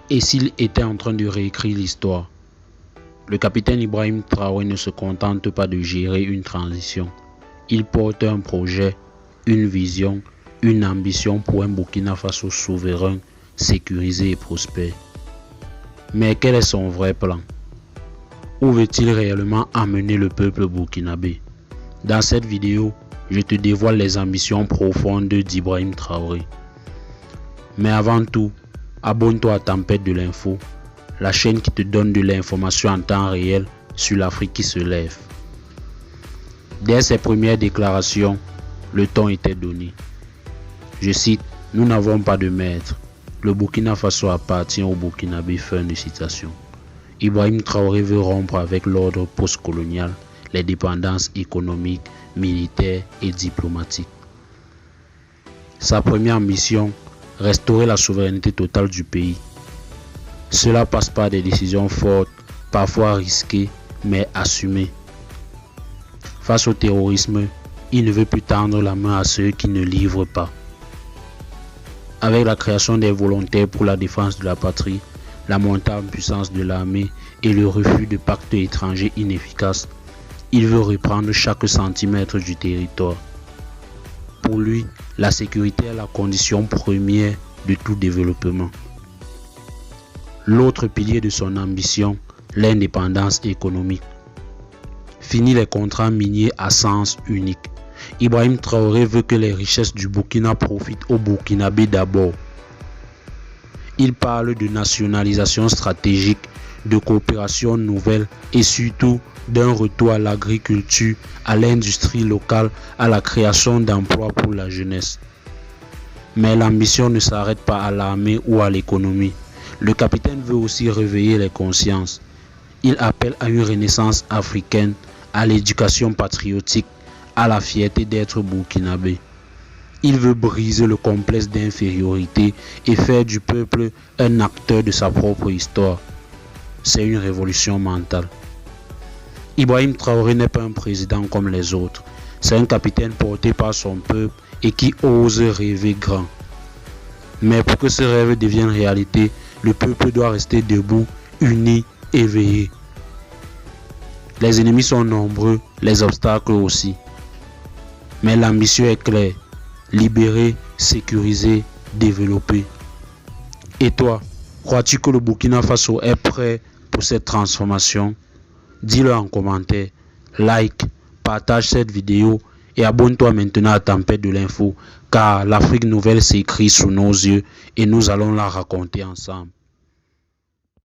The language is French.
Et s'il était en train de réécrire l'histoire? Le capitaine Ibrahim Traoré ne se contente pas de gérer une transition. Il porte un projet, une vision, une ambition pour un Burkina Faso souverain, sécurisé et prospère. Mais quel est son vrai plan? Où veut-il réellement amener le peuple burkinabé? Dans cette vidéo, je te dévoile les ambitions profondes d'Ibrahim Traoré. Mais avant tout, abonne-toi à Tempête de l'info, la chaîne qui te donne de l'information en temps réel sur l'Afrique qui se lève. Dès ses premières déclarations, le ton était donné. Je cite, « Nous n'avons pas de maître. Le Burkina Faso appartient au Burkinabé. » Fin de citation. Ibrahim Traoré veut rompre avec l'ordre postcolonial, les dépendances économiques, militaires et diplomatiques. Sa première mission, restaurer la souveraineté totale du pays. Cela passe par des décisions fortes, parfois risquées, mais assumées. Face au terrorisme, il ne veut plus tendre la main à ceux qui ne livrent pas. Avec la création des volontaires pour la défense de la patrie, la montée en puissance de l'armée et le refus de pactes étrangers inefficaces, il veut reprendre chaque centimètre du territoire. Pour lui, la sécurité est la condition première de tout développement. L'autre pilier de son ambition, l'indépendance économique. Fini les contrats miniers à sens unique. Ibrahim Traoré veut que les richesses du Burkina profitent aux Burkinabés d'abord. Il parle de nationalisation stratégique, de coopération nouvelle et surtout d'un retour à l'agriculture, à l'industrie locale, à la création d'emplois pour la jeunesse. Mais l'ambition ne s'arrête pas à l'armée ou à l'économie. Le capitaine veut aussi réveiller les consciences. Il appelle à une renaissance africaine, à l'éducation patriotique, à la fierté d'être burkinabé. Il veut briser le complexe d'infériorité et faire du peuple un acteur de sa propre histoire. C'est une révolution mentale. Ibrahim Traoré n'est pas un président comme les autres. C'est un capitaine porté par son peuple et qui ose rêver grand. Mais pour que ce rêve devienne réalité, le peuple doit rester debout, uni, éveillé. Les ennemis sont nombreux, les obstacles aussi. Mais l'ambition est claire. Libérer, sécuriser, développer. Et toi, crois-tu que le Burkina Faso est prêt pour cette transformation? Dis-le en commentaire, like, partage cette vidéo et abonne-toi maintenant à Tempête de l'info car l'Afrique nouvelle s'écrit sous nos yeux et nous allons la raconter ensemble.